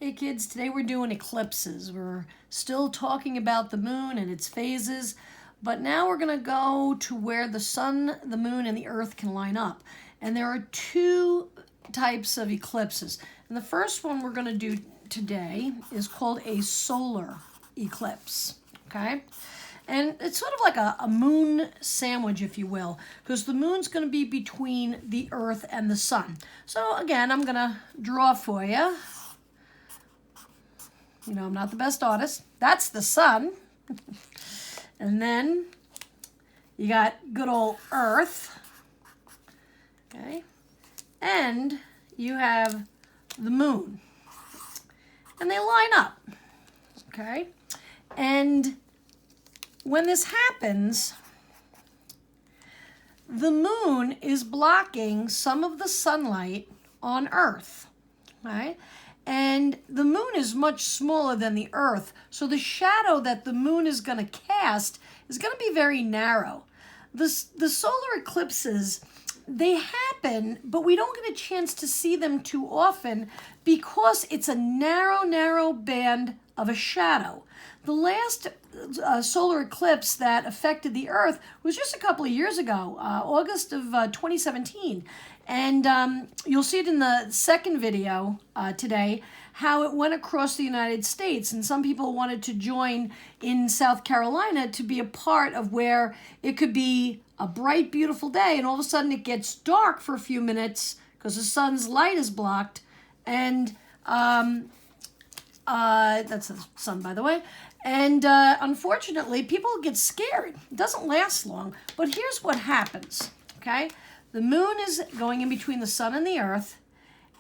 Hey kids, today we're doing eclipses. We're still talking about the moon and its phases, but now we're going to go to where the sun, the moon, and the earth can line up. And there are two types of eclipses. And the first one we're going to do today is called a solar eclipse, okay? And it's sort of like a moon sandwich, if you will, because the moon's going to be between the earth and the sun. So again, I'm going to draw for you. You know, I'm not the best artist. That's the sun. And then you got good old Earth. Okay. And you have the moon. And they line up. Okay. And when this happens, the moon is blocking some of the sunlight on Earth. Right? And the moon is much smaller than the earth, so the shadow that the moon is going to cast is going to be very narrow. The solar eclipses, they happen, but we don't get a chance to see them too often because it's a narrow band of a shadow. The last solar eclipse that affected the Earth was just a couple of years ago, August of 2017. And you'll see it in the second video today, how it went across the United States. And some people wanted to join in South Carolina to be a part of where it could be a bright, beautiful day, and all of a sudden it gets dark for a few minutes because the sun's light is blocked. And that's the sun, by the way. And unfortunately, people get scared. It doesn't last long. But here's what happens, okay? The moon is going in between the sun and the earth,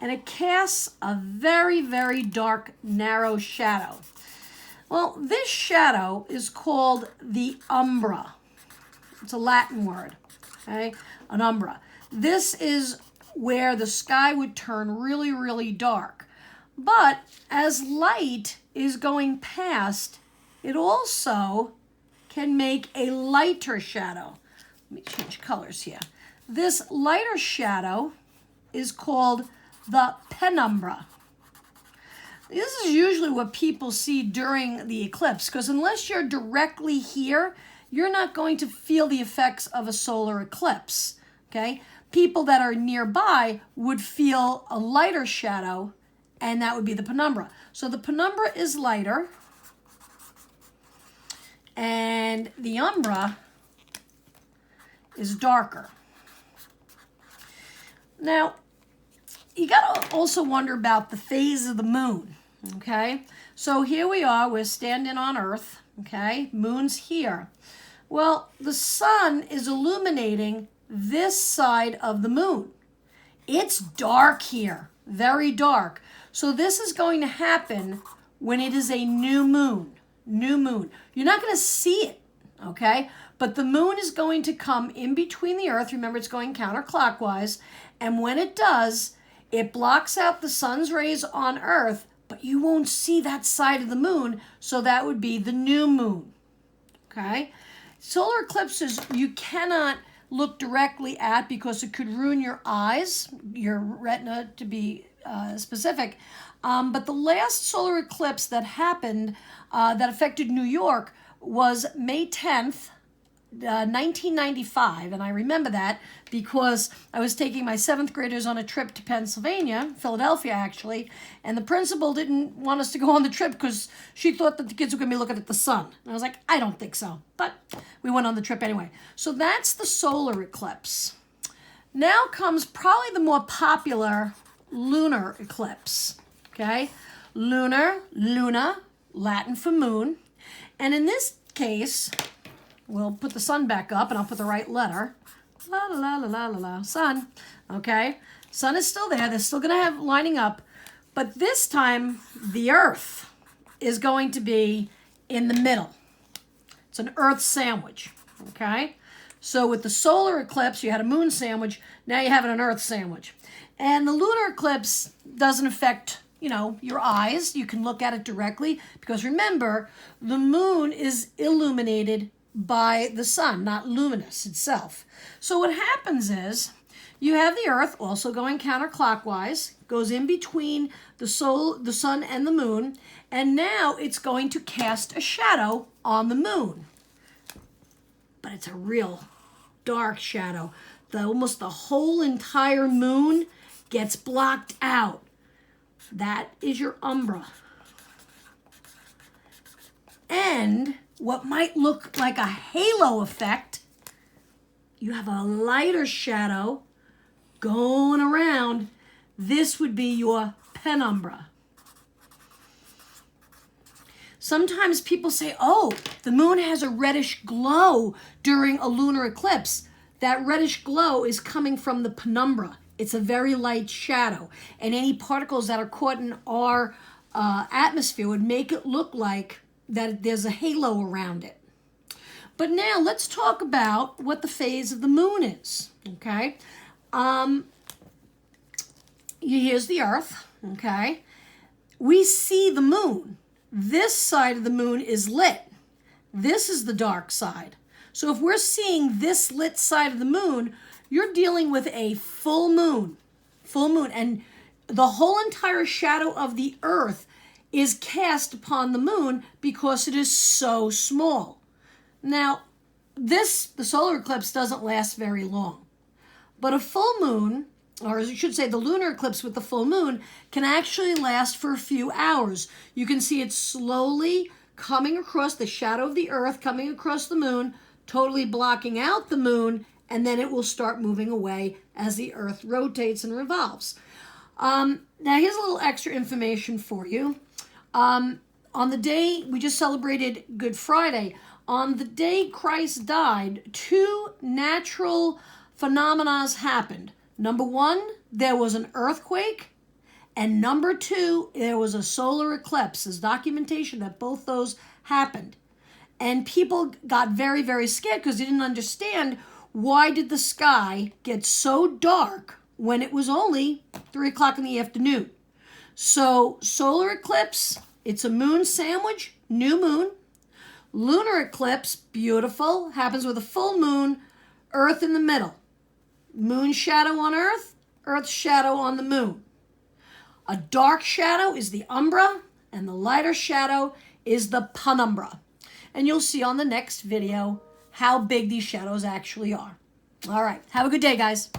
and it casts a very dark, narrow shadow. Well, this shadow is called the umbra. It's a Latin word, okay? An umbra. This is where the sky would turn really dark. But as light is going past, it also can make a lighter shadow. Let me change colors here. This lighter shadow is called the penumbra. This is usually what people see during the eclipse, because unless you're directly here, you're not going to feel the effects of a solar eclipse, okay? People that are nearby would feel a lighter shadow, and that would be the penumbra. So the penumbra is lighter, and the umbra is darker. Now, you got to also wonder about the phase of the moon, okay? So here we are, we're standing on Earth, okay? Moon's here. Well, the sun is illuminating this side of the moon. It's dark here, very dark. So this is going to happen when it is a new moon. New moon. You're not going to see it, okay? But the moon is going to come in between the earth. Remember, it's going counterclockwise. And when it does, it blocks out the sun's rays on earth, but you won't see that side of the moon. So that would be the new moon, okay? Solar eclipses, you cannot look directly at because it could ruin your eyes, your retina to be specific. But the last solar eclipse that happened that affected New York was May 10th, 1995. And I remember that because I was taking my 7th graders on a trip to Pennsylvania, Philadelphia actually, and the principal didn't want us to go on the trip because she thought that the kids were going to be looking at the sun. And I was like, I don't think so. But we went on the trip anyway. So that's the solar eclipse. Now comes probably the more popular lunar eclipse, okay? Lunar, luna, Latin for moon. And in this case, we'll put the sun back up and I'll put the right letter. La, la, la, la, la, la, sun, okay? Sun is still there. They're still going to have lining up. But this time, the earth is going to be in the middle. It's an earth sandwich, okay? So with the solar eclipse, you had a moon sandwich. Now you have an earth sandwich. And the lunar eclipse doesn't affect, you know, your eyes. You can look at it directly because remember, the moon is illuminated by the sun, not luminous itself. So what happens is you have the earth also going counterclockwise, goes in between the sun and the moon, and now it's going to cast a shadow on the moon. But it's a real dark shadow. Almost the whole entire moon gets blocked out. That is your umbra. And what might look like a halo effect, you have a lighter shadow going around. This would be your penumbra. Sometimes people say, oh, the moon has a reddish glow during a lunar eclipse. That reddish glow is coming from the penumbra. It's a very light shadow. And any particles that are caught in our atmosphere would make it look like that there's a halo around it. But now let's talk about what the phase of the moon is, okay? Here's the Earth, okay? We see the moon. This side of the moon is lit. This is the dark side. So if we're seeing this lit side of the moon, you're dealing with a full moon, and the whole entire shadow of the Earth is cast upon the moon because it is so small. Now, the solar eclipse doesn't last very long, but a full moon, or I should say the lunar eclipse with the full moon, can actually last for a few hours. You can see it slowly coming across the shadow of the Earth, coming across the moon, totally blocking out the moon, and then it will start moving away as the Earth rotates and revolves. Now, here's a little extra information for you. On the day, we just celebrated Good Friday. On the day Christ died, two natural phenomena happened. Number one, there was an earthquake. And number two, there was a solar eclipse. There's documentation that both those happened. And people got very, very scared because they didn't understand why did the sky get so dark when it was only 3 o'clock in the afternoon. So solar eclipse, it's a moon sandwich, new moon. Lunar eclipse, beautiful, happens with a full moon, Earth in the middle. Moon shadow on Earth, Earth shadow on the moon. A dark shadow is the umbra, and the lighter shadow is the penumbra. And you'll see on the next video how big these shadows actually are. All right, have a good day, guys.